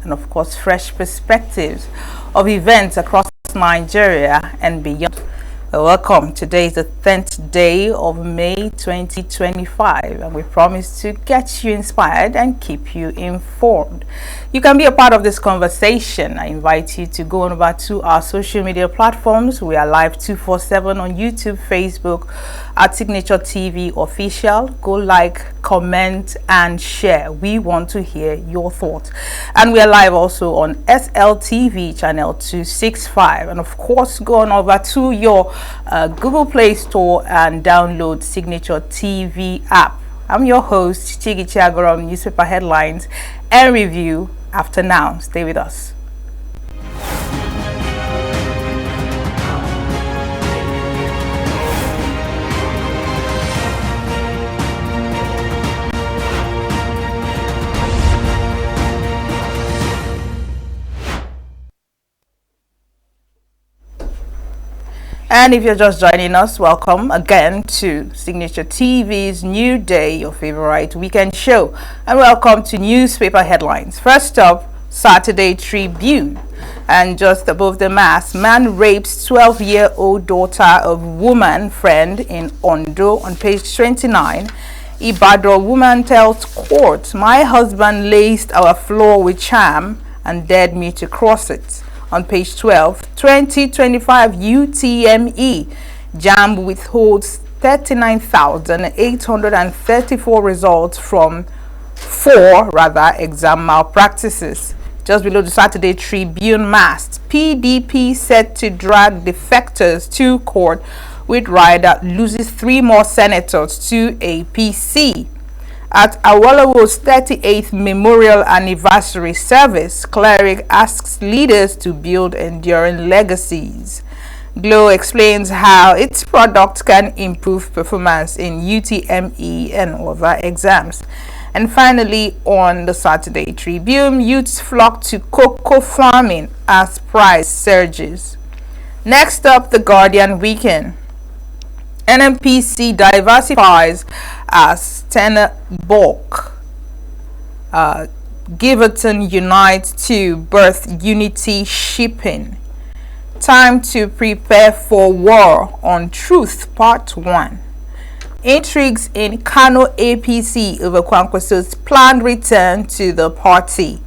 and of course fresh perspectives of events across Nigeria and beyond. Welcome. Today is the 10th day of May 2025, and we promise to get you inspired and keep you informed. You can be a part of this conversation. I invite you to go on over to our social media platforms. We are live 247 on YouTube, Facebook at Signature TV Official. Go like, comment, and share. We want to hear your thoughts. And we are live also on SLTV channel 265. And of course, go on over to your Google Play Store and download Signature TV app. I'm your host, Chigi Chiagorom, newspaper headlines and review after now. Stay with us. And if you're just joining us, welcome again to Signature TV's New Day, your favorite weekend show. And welcome to newspaper headlines. First up, Saturday Tribune. And just above the mass, man rapes 12-year-old daughter of woman friend in Ondo on page 29. Ibadan woman tells court, my husband laced our floor with charm and dared me to cross it. On page 12, 2025 UTME, JAMB withholds 39,834 results from four exam malpractices. Just below the Saturday Tribune mast, PDP set to drag defectors to court with rider loses 3 more senators to APC. At Awolowo's 38th memorial anniversary service, cleric asks leaders to build enduring legacies. Glow explains how its product can improve performance in UTME and other exams. And finally, on the Saturday Tribune, youths flock to cocoa farming as price surges. Next up, the Guardian Weekend. NNPC diversifies as Tenor Bulk. Giverton unites to birth unity shipping. Time to prepare for war on truth, part 1. Intrigues in Kano APC over Kwankwaso's planned return to the party.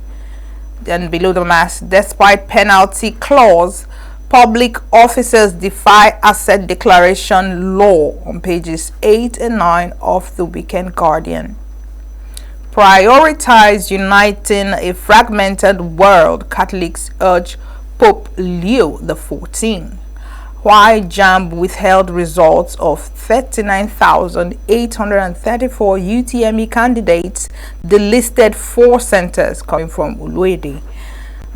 Then below the mass, despite penalty clause, public officers defy asset declaration law on pages 8 and 9 of the Weekend Guardian. Prioritize uniting a fragmented world, Catholics urge Pope Leo XIV. Why JAMB withheld results of 39,834 UTME candidates, delisted 4 centers coming from Uluede.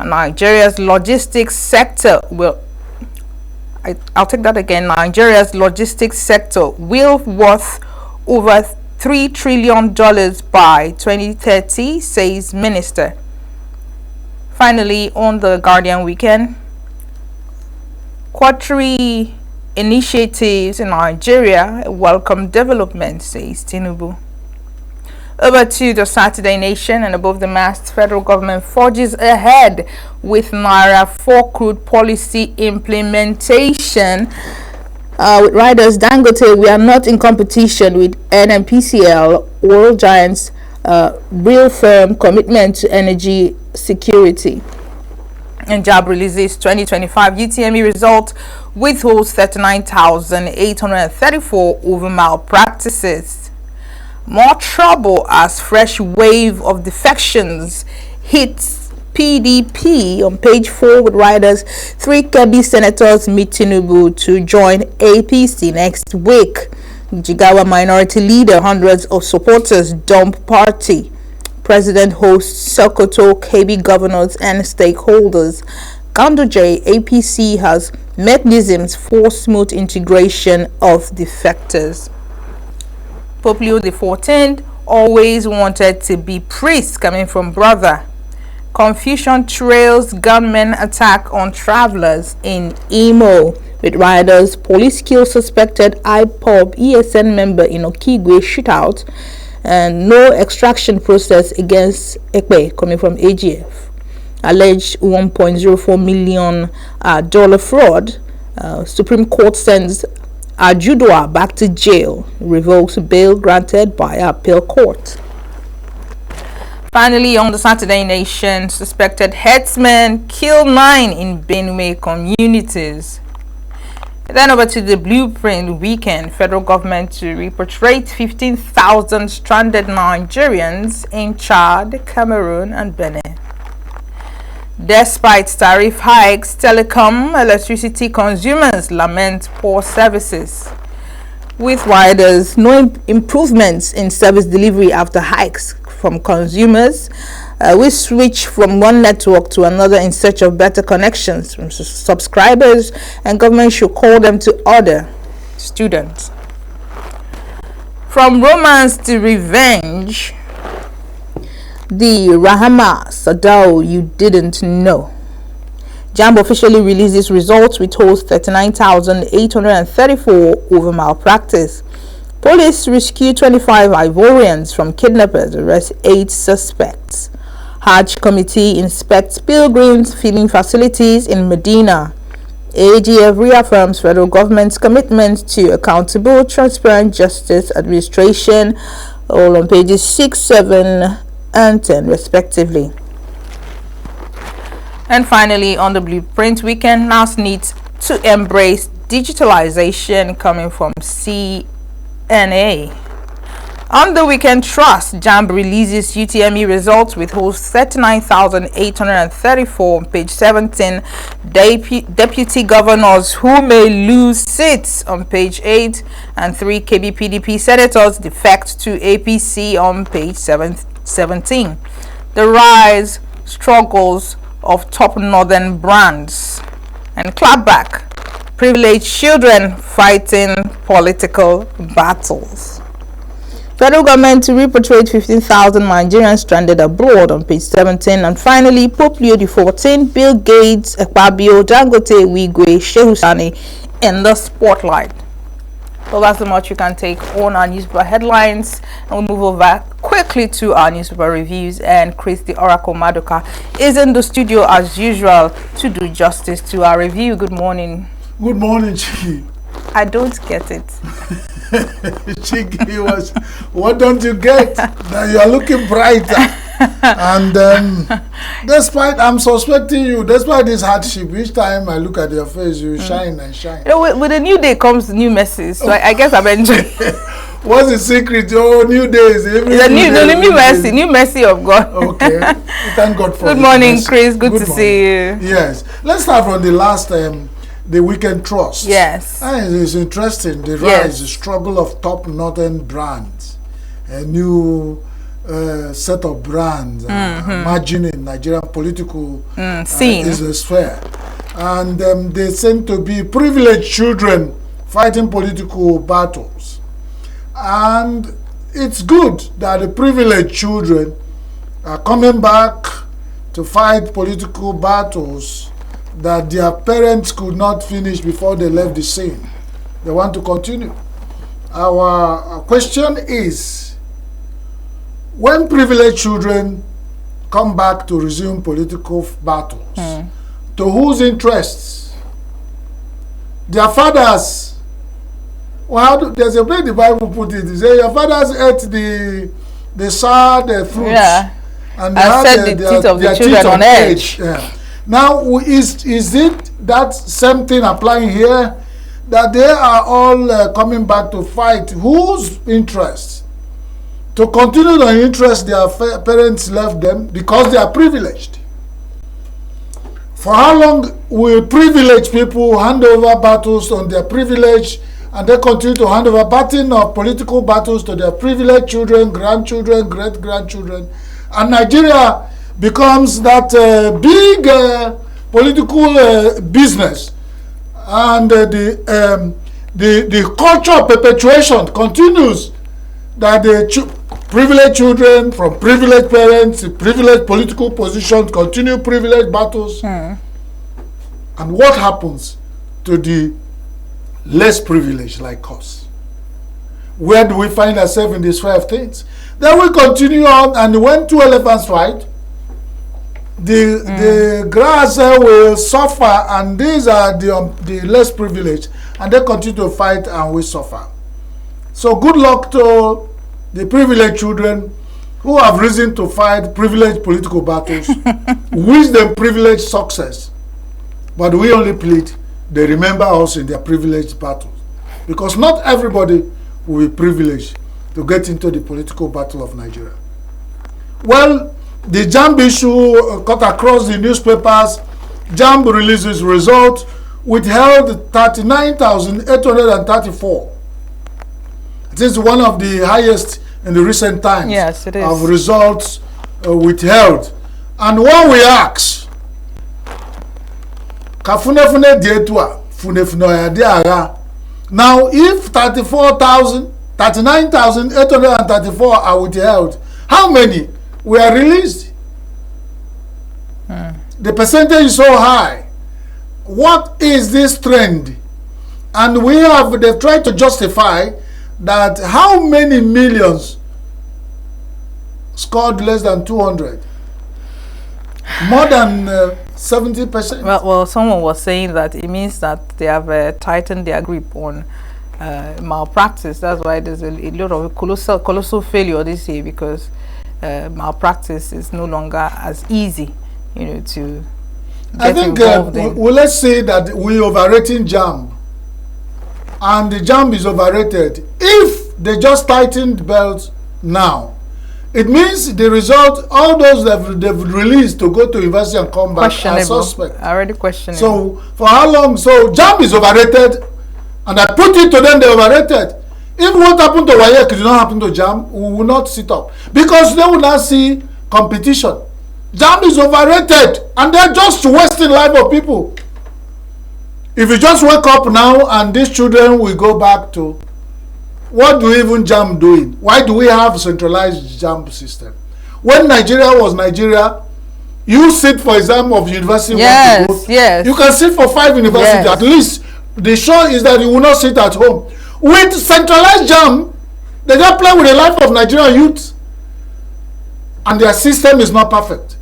Nigeria's logistics sector Nigeria's logistics sector will worth over $3 trillion by 2030, says minister. Finally, on the Guardian Weekend, Quatri initiatives in Nigeria welcome development, says Tinubu. Over to the Saturday Nation, and above the mast, federal government forges ahead with Naira 4 crude policy implementation. With riders Dangote, we are not in competition with NNPCL, world giants, real firm commitment to energy security. And JAB releases 2025 UTME result, withholds 39,834 over malpractices. More trouble as fresh wave of defections hits PDP on page 4 with riders. 3 Kebbi senators meet Tinubu to join APC next week. Jigawa minority leader, hundreds of supporters dump party. President hosts Sokoto, Kebbi governors and stakeholders. Ganduje, APC has mechanisms for smooth integration of defectors. Pope Leo XIV always wanted to be priest, coming from brother. Confusion trails gunmen attack on travelers in Imo. With riders, police kill suspected IPOB ESN member in Okigwe shootout, and no extraction process against Ekpe, coming from AGF. alleged $1.04 million dollar fraud. Supreme Court sends Ajudua back to jail, revokes bail granted by appeal court. Finally, on the Saturday Nation, suspected herdsmen kill 9 in Benue communities. Then over to the Blueprint weekend, federal government to repatriate 15,000 stranded Nigerians in Chad, Cameroon and Benin. Despite tariff hikes, telecom electricity consumers lament poor services. With riders, no improvements in service delivery after hikes from consumers. We switch from one network to another in search of better connections from subscribers, and government should call them to order. Students. From romance to revenge, the Rahama Sadao you didn't know. JAMB officially releases results with holds 39,834 over malpractice. Police rescue 25 Ivorians from kidnappers, arrest 8 suspects. Hajj committee inspects pilgrims filling facilities in Medina. AGF reaffirms federal government's commitment to accountable, transparent justice administration, all on pages 6, 7 and 10 respectively. And finally, on the Blueprint weekend, NAS needs to embrace digitalization, coming from CNA. On the weekend, Trust JAMB releases UTME results with hosts 39,834 on page 17. Deputy governors who may lose seats on page 8, and 3 KB-PDP senators defect to APC on page 17. The rise, struggles of top northern brands, and clapback, privileged children fighting political battles. Federal government to repatriate 15,000 Nigerians stranded abroad on page 17. And finally, Pope Leo XIV, Bill Gates, Ekpabio, Dangote, Wigwe, Shehu Sani in the spotlight. Well, that's so much you can take on our newspaper headlines, and we'll move over quickly to our newspaper reviews. And Chris the Oracle Madoka is in the studio as usual to do justice to our review. Good morning. Good morning, Chiki. I don't get it. Chiki, what don't you get? Now you are looking brighter. And despite, I'm suspecting you, despite this hardship, each time I look at your face, you shine and shine. You know, with a new day comes new messages, so I guess I'm enjoying. What's the secret? Oh, new days. It's a new mercy of God. Okay. Thank God for it. Good morning, Chris. Good to see you. Yes. Let's start from the last the Weekend Trust. Yes. It's interesting. The rise, the struggle of top northern brands, a new set of brands emerging in Nigerian political scene. Is a sphere. And they seem to be privileged children fighting political battles. And it's good that the privileged children are coming back to fight political battles that their parents could not finish before they left the scene. They want to continue. Our question is, when privileged children come back to resume political battles, to whose interests? Their fathers. Well, there's a way the Bible put it. It says your fathers ate the sour fruits, and they set the teeth of the children on edge. Yeah. Now, is it that same thing applying here? That they are all coming back to fight whose interests? To continue the interest their parents left them because they are privileged. For how long will privileged people hand over battles on their privilege, and they continue to hand over baton of political battles to their privileged children, grandchildren, great-grandchildren, and Nigeria becomes that big political business, and the culture of perpetuation continues, that the privileged children from privileged parents, privileged political positions, continue privileged battles. And what happens to the less privileged like us? Where do we find ourselves in this sphere of things? Then we continue on, and when two elephants fight, the grass will suffer, and these are the less privileged, and they continue to fight and we suffer. So good luck to the privileged children who have risen to fight privileged political battles. Wish them privileged success, but we only plead they remember us in their privileged battles, because not everybody will be privileged to get into the political battle of Nigeria. Well, the JAMB issue cut across the newspapers. JAMB releases result, withheld 39,834. It is one of the highest in the recent times. Yes, it is. Of results withheld. And when we ask, now if 39,834 are withheld, how many were released? The percentage is so high. What is this trend? And they've tried to justify that how many millions scored less than 200? More than 70%. Well, someone was saying that it means that they have tightened their grip on malpractice. That's why there's a lot of colossal failure this year, because malpractice is no longer as easy, to get involved in. Well, let's say that we're overrating JAMB, and the JAMB is overrated. If they just tightened belts now, it means the result, all those they've released to go to university and come back are suspect. Already questionable. So for how long? So JAMB is overrated, and I put it to them, they're overrated. If what happened to WAEC did not happen to JAMB, we will not sit up, because they will not see competition. JAMB is overrated, and they're just wasting life of people. If you just wake up now and these children will go back to, what do even JAMB doing? Why do we have a centralized JAMB system? When Nigeria was Nigeria, you sit for exam of university. Yes, yes. You can sit for 5 universities. Yes. At least the show is that you will not sit at home. With centralized JAMB, they just play with the life of Nigerian youth, and their system is not perfect.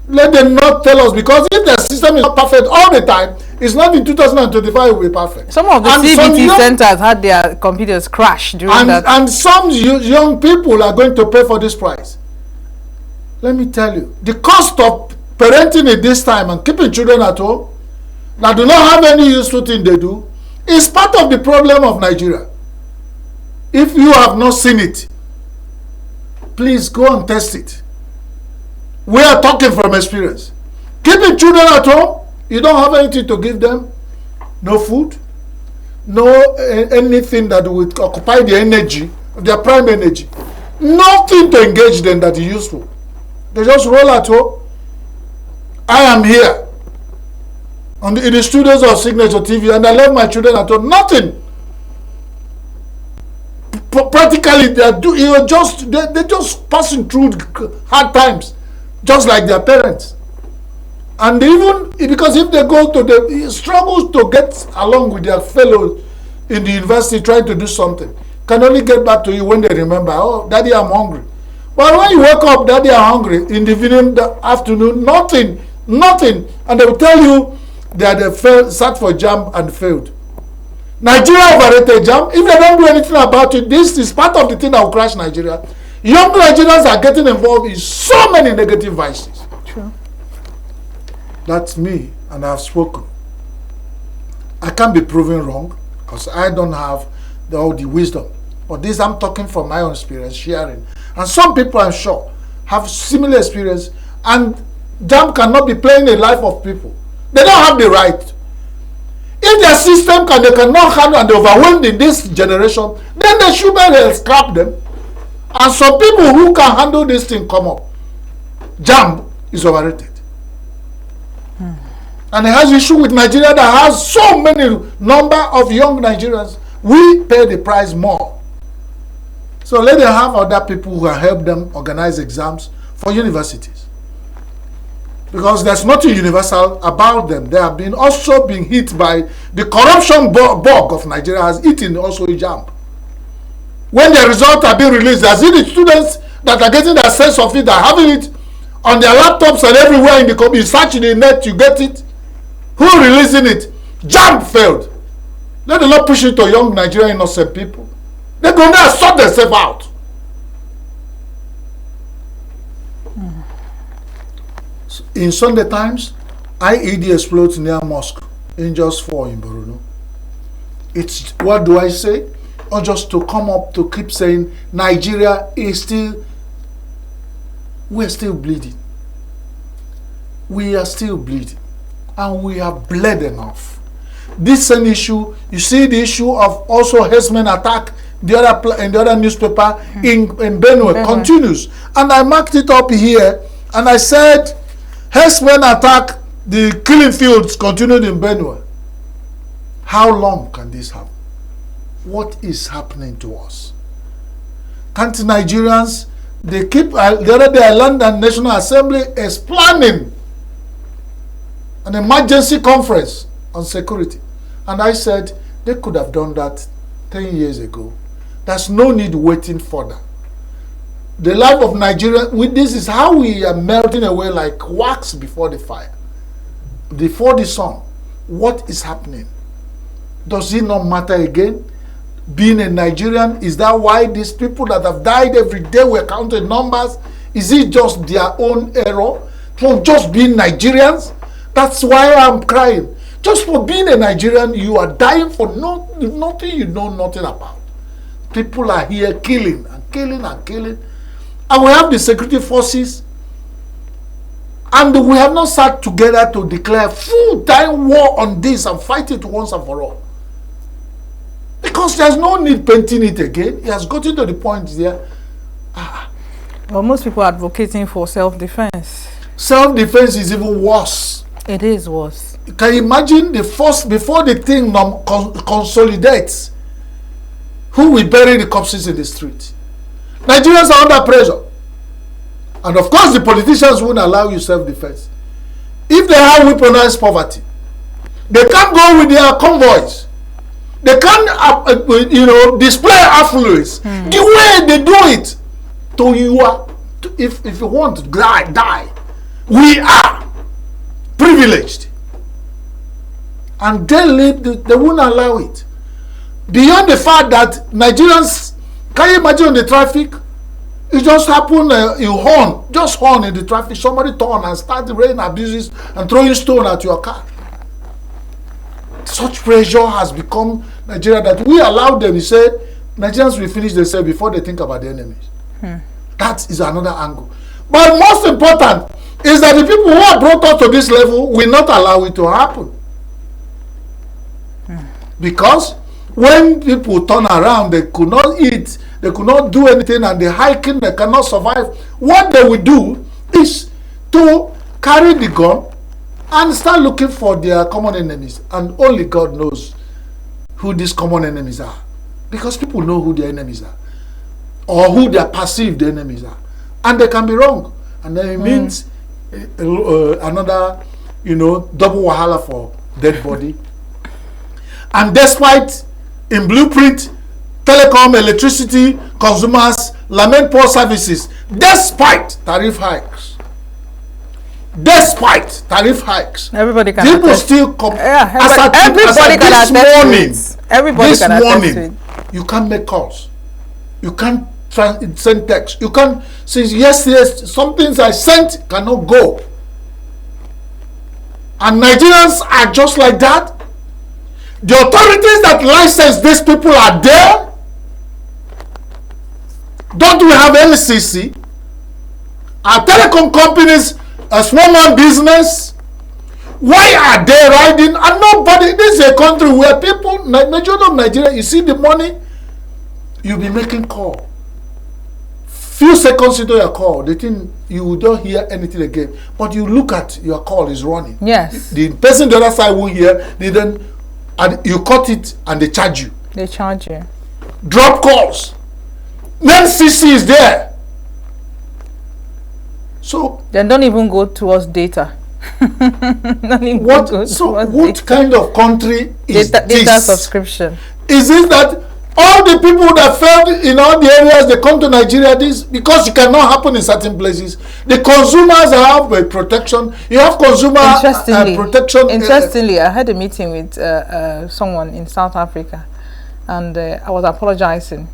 Let them not tell us, because if their system is not perfect all the time, it's not in 2025 it will be perfect. Some of the CBT centers had their computers crash during that. And some young people are going to pay for this price. Let me tell you, the cost of parenting at this time and keeping children at home that do not have any useful thing they do is part of the problem of Nigeria. If you have not seen it, please go and test it. We are talking from experience. Keeping children at home, you don't have anything to give them, no food, no anything that would occupy the energy, their prime energy, nothing to engage them that is useful. They just roll at home. I am here in the studios of Signature TV, and I left my children at home. Nothing. Practically, they're just passing through hard times, just like their parents. And even because if they go to the struggles to get along with their fellows in the university trying to do something, can only get back to you when they remember, oh, Daddy, I'm hungry. But when you wake up, Daddy, I'm hungry, in the evening, the afternoon, nothing. And they will tell you that they sat for JAMB and failed. Nigeria overrated JAMB. If they don't do anything about it, this is part of the thing that will crash Nigeria. Young Nigerians are getting involved in so many negative vices. True. That's me, and I've spoken. I can't be proven wrong, because I don't have all the wisdom. But this, I'm talking from my own experience, sharing. And some people, I'm sure, have similar experience, and JAMB cannot be playing the life of people. They don't have the right. If their system they cannot handle and they overwhelmed in this generation, then they should scrap them. And some people who can handle this thing come up. JAMB is overrated. And it has issue with Nigeria that has so many number of young Nigerians. We pay the price more. So let them have other people who can help them organize exams for universities. Because there's nothing universal about them. They have been also being hit by the corruption bug of Nigeria has eaten also a JAMB. When the results are being released, there's the students that are getting their sense of it, that are having it on their laptops and everywhere in the computer. You search in the net, you get it. Who releasing it? JAMB failed. Let them not push it to young Nigerian innocent people. They're going to sort themselves out. In Sunday Times, IED explodes near mosque. Angels fall in Borno. It's, what do I say? Or just to come up to keep saying Nigeria is still, we're still bleeding. We are still bleeding. And we have bled enough. This same issue, you see the issue of also herdsmen attack the other newspaper in Benue continues. And I marked it up here and I said herdsmen attack the killing fields continued in Benue. How long can this happen? What is happening to us? Can't Nigerians, they keep, the other day I learned that National Assembly is planning an emergency conference on security. And I said, they could have done that 10 years ago. There's no need waiting further. The life of Nigeria, this is how we are melting away like wax before the fire. Before the sun. What is happening? Does it not matter again? Being a Nigerian, is that why these people that have died every day were counted numbers? Is it just their own error for just being Nigerians? That's why I'm crying. Just for being a Nigerian, you are dying for nothing you know nothing about. People are here killing and killing and killing. And we have the security forces. And we have not sat together to declare full-time war on this and fight it once and for all. Because there's no need painting it again. It has gotten to the point there. Well, most people are advocating for self-defense. Self-defense is even worse. It is worse. Can you imagine the first, before the thing consolidates, who will bury the corpses in the street? Nigerians are under pressure. And of course, the politicians won't allow you self-defense. If they have weaponized poverty, they can't go with their convoys. They can't, display affluence. The way they do it, if you want to die. We are privileged. And they won't allow it. Beyond the fact that Nigerians, can you imagine the traffic? It just happened, you horn in the traffic, somebody turn and start the rain abuses and throwing stone at your car. Such pressure has become Nigeria that we allow them. We say Nigerians will finish themselves before they think about the enemies. That is another angle. But most important is that the people who are brought up to this level will not allow it to happen. Because when people turn around, they could not eat, they could not do anything, and the hiking, they cannot survive. What they will do is to carry the gun and start looking for their common enemies. And only God knows who these common enemies are. Because people know who their enemies are. Or who their perceived enemies are. And they can be wrong. And then it means another, double wahala for dead body. And despite, in blueprint, telecom, electricity, consumers lament poor services, despite tariff hikes. Everybody can people attest. Still come. Yeah, everybody can attest. Everybody this can morning, you can't make calls. You can't send text. You can't. Since yesterday, some things I sent cannot go. And Nigerians are just like that. The authorities that license these people are there. Don't we have LCC? Our telecom companies, a small man business, why are they riding? And nobody, this is a country where people, majority of Nigeria, you see the money, you'll be making call. Few seconds into your call, they think you don't hear anything again. But you look at your call is running. Yes. The person on the other side won't hear, and you cut it and they charge you. They charge you. Drop calls. Then CC is there. So then don't even go towards data. What kind of country is this? Data subscription. Is it that All the people that failed in all the areas, they come to Nigeria. This because it cannot happen in certain places. The consumers have protection. You have consumer protection. Interestingly, I had a meeting with someone in South Africa, and I was apologizing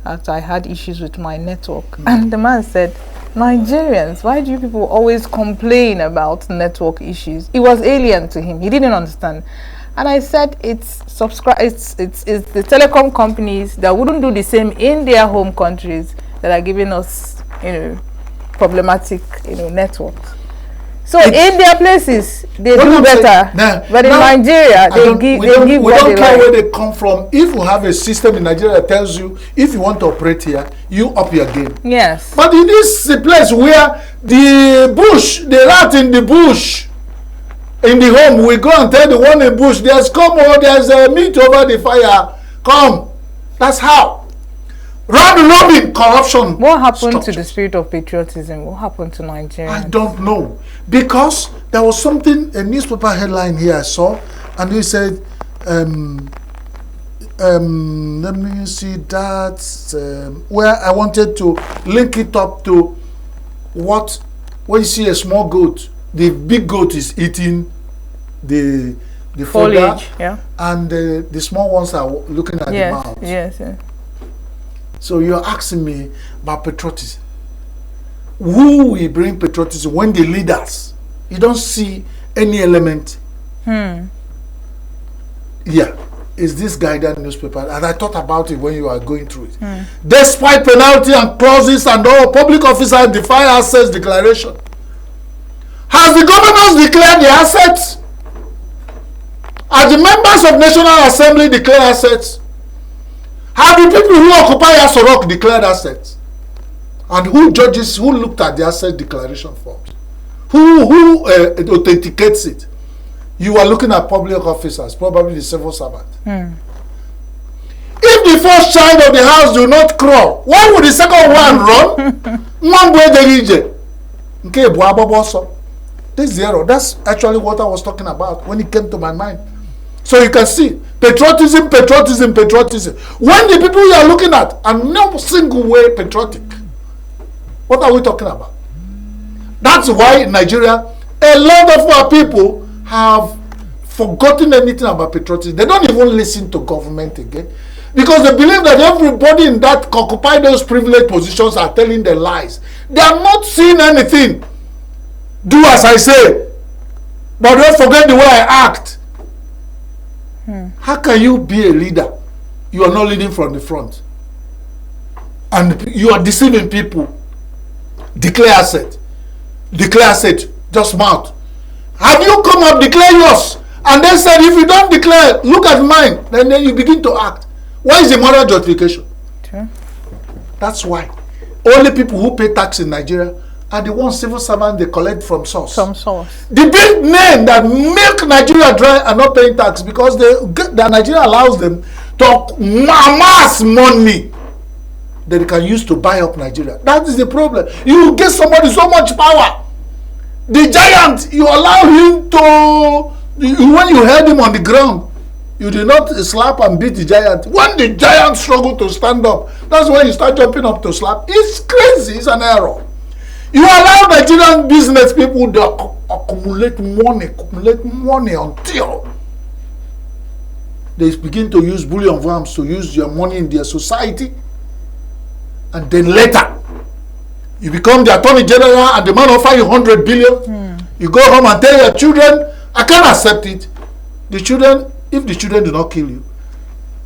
after I had issues with my network. And the man said, Nigerians, why do you people always complain about network issues? It was alien to him. He didn't understand. And I said, it's the telecom companies that wouldn't do the same in their home countries that are giving us, problematic, networks. So in their places, they do better. But in Nigeria, they give we don't care where they come from. If you have a system in Nigeria that tells you, if you want to operate here, you up your game. Yes. But in this place where the rat in the bush, in the home, we go and tell the one in bush, there's meat over the fire. Come. That's how. Round robin corruption. What happened to the spirit of patriotism? What happened to Nigeria? I don't know. Because there was something, a newspaper headline here I saw, and he said, let me see that, where I wanted to link it up to what, when you see a small goat, the big goat is eating the foliage, and the small ones are looking at the mouth. Yes. So you're asking me about patriotism. Who will bring patriotism when the leaders? You don't see any element. Yeah, is this guided newspaper? And I thought about it when you are going through it. Despite penalty and clauses and all, public officers defy assets declaration. Has the governors declared the assets? Are the members of National Assembly declared assets? Have the people who occupy Aso Rock declared assets? And who looked at the asset declaration forms? Who authenticates it? You are looking at public officers, probably the civil servant. If the first child of the house do not crawl, why would the second one run? This is the error. That's actually what I was talking about when it came to my mind. So you can see, patriotism. When the people you are looking at are no single way patriotic, what are we talking about? That's why in Nigeria, a lot of our people have forgotten anything about patriotism. They don't even listen to government again, because they believe that everybody in that occupy those privileged positions are telling their lies. They are not seeing anything. Do as I say, but don't forget the way I act. How can you be a leader? You are not leading from the front, and you are deceiving people. Declare asset, just mouth. Have you come up, declare yours, and then said, if you don't declare, look at mine, then you begin to act. Why is the moral justification? That's why only people who pay tax in Nigeria are the ones civil servants they collect from source. The big men that make Nigeria dry are not paying tax because Nigeria allows them to amass money that they can use to buy up Nigeria. That is the problem. You get somebody so much power. The giant, you allow him to, when you held him on the ground, you did not slap and beat the giant. When the giant struggled to stand up, that's when you start jumping up to slap. It's crazy. It's an error. You allow Nigerian business people to accumulate money until they begin to use bullion farms to use your money in their society, and then later you become the Attorney General and the man offer you 100 billion. You go home and tell your children, I can't accept it. The children, if the children do not kill you,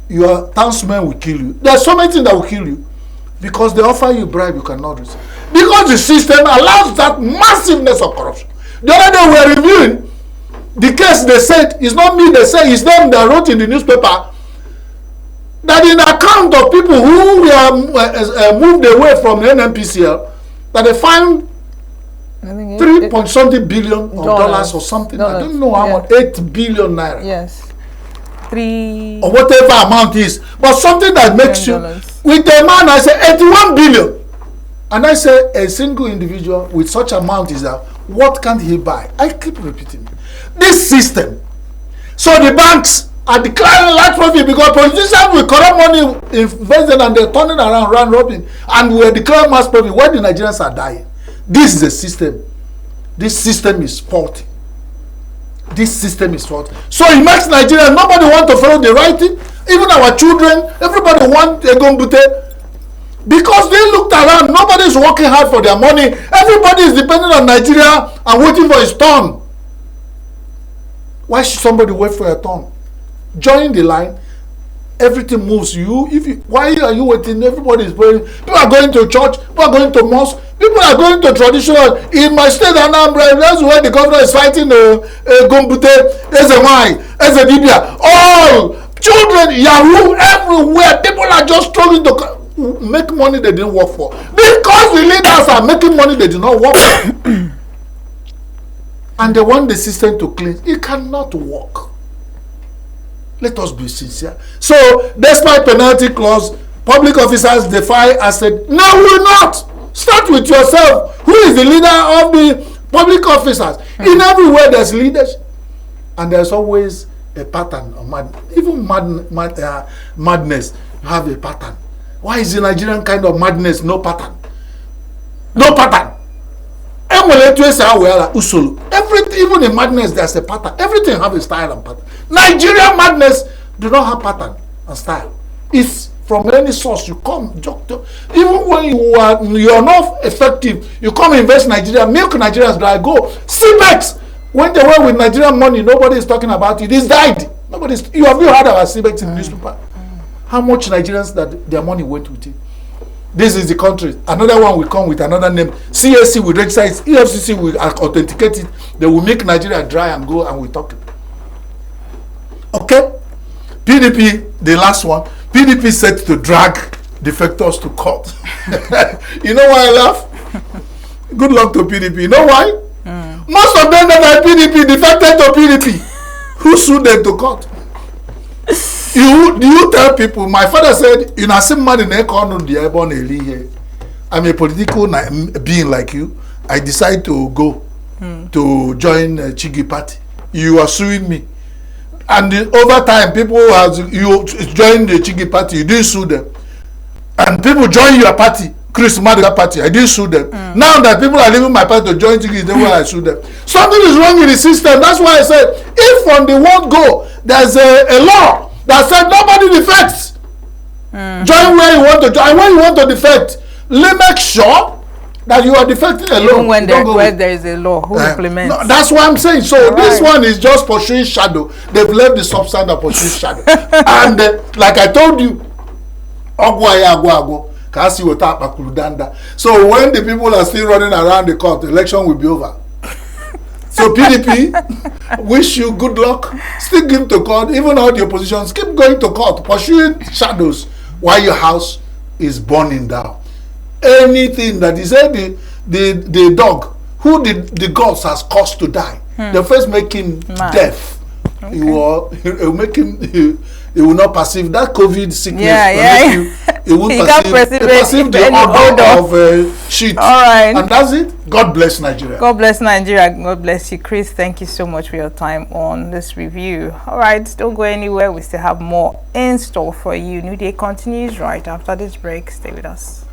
your townsmen will kill you. There are so many things that will kill you because they offer you bribe you cannot receive. Because the system allows that massiveness of corruption. The other day we were reviewing the case. They said, it's not me, they say it's them that wrote in the newspaper that in account of people who were moved away from the NNPCL, that they found 3.something billion dollars or something. I don't know how much, 8 billion naira. Yes. 3 or whatever amount is. But something that makes you, with the man, I say 81 billion. And I say a single individual with such amount is that, what can he buy? I keep repeating this system. So the banks are declaring large profit because politicians will corrupt money, invest it, and they're turning around, round robin, and we're declaring mass profit when the Nigerians are dying. This is a system. This system is faulty. This system is faulty. So it makes Nigerians, nobody want to follow the right thing. Even our children, everybody want a gombute. Because they looked around, nobody is working hard for their money. Everybody is depending on Nigeria and waiting for his turn. Why should somebody wait for your turn? Join the line. Everything moves. Why are you waiting? Everybody is praying. People are going to church. People are going to mosque. People are going to traditional. In my state, Anambra, that's where the governor is fighting Gombute, Ezemai, Ezedibia. All children, Yahoo, everywhere. People are just struggling to make money they didn't work for. Because the leaders are making money they did not work for. And they want the system to clean. It cannot work. Let us be sincere. So, despite penalty clause, public officers defy. I said, no, we will not. Start with yourself. Who is the leader of the public officers? In everywhere there's leaders. And there's always a pattern of even madness have a pattern. Why is the Nigerian kind of madness no pattern? No pattern. Everything, even in madness, there's a pattern. Everything have a style and pattern. Nigerian madness do not have pattern and style. It's from any source you come. Even when you're not effective, you come invest in Nigeria, milk Nigerians dry, go. CBEX, when they were with Nigerian money, nobody is talking about it. It's died. You have heard about CBEX in the newspaper? How much Nigerians that their money went with it? This is the country. Another one will come with another name. CAC will register it. EFCC will authenticate it. They will make Nigeria dry and go, and we talk. Okay? PDP, the last one. PDP said to drag defectors to court. You know why I laugh? Good luck to PDP. You know why? Most of them that are PDP defected to PDP. Who sued them to court? Do you tell people? My father said, "You know, I'm a political being like you. I decide to go to join Chigi party. You are suing me, and over time, people you join the Chigi party. You didn't sue them, and people join your party, Chris Madiga party. I didn't sue them. Now that people are leaving my party to join Chigi, that's why I sue them. Something is wrong in the system. That's why I said, if from the word go, there's a law that said nobody defects. Join where you want to join. When you want to defect, make sure that you are defecting alone. Even when there is a law who implements. No, that's what I'm saying. So this one is just pursuing shadow. They've left the substance of pursuing shadow. And like I told you, so when the people are still running around the court, the election will be over. So PDP, wish you good luck. Still give to court. Even all the oppositions, keep going to court, pursuing shadows while your house is burning down. Anything that is the dog who the gods has caused to die, they first make him deaf. Okay. You make him. He will not perceive that COVID sickness. He won't perceive the odor of shit. All right. And that's it. God bless Nigeria. God bless Nigeria. God bless you, Chris. Thank you so much for your time on this review. All right. Don't go anywhere. We still have more in store for you. New Day continues right after this break. Stay with us.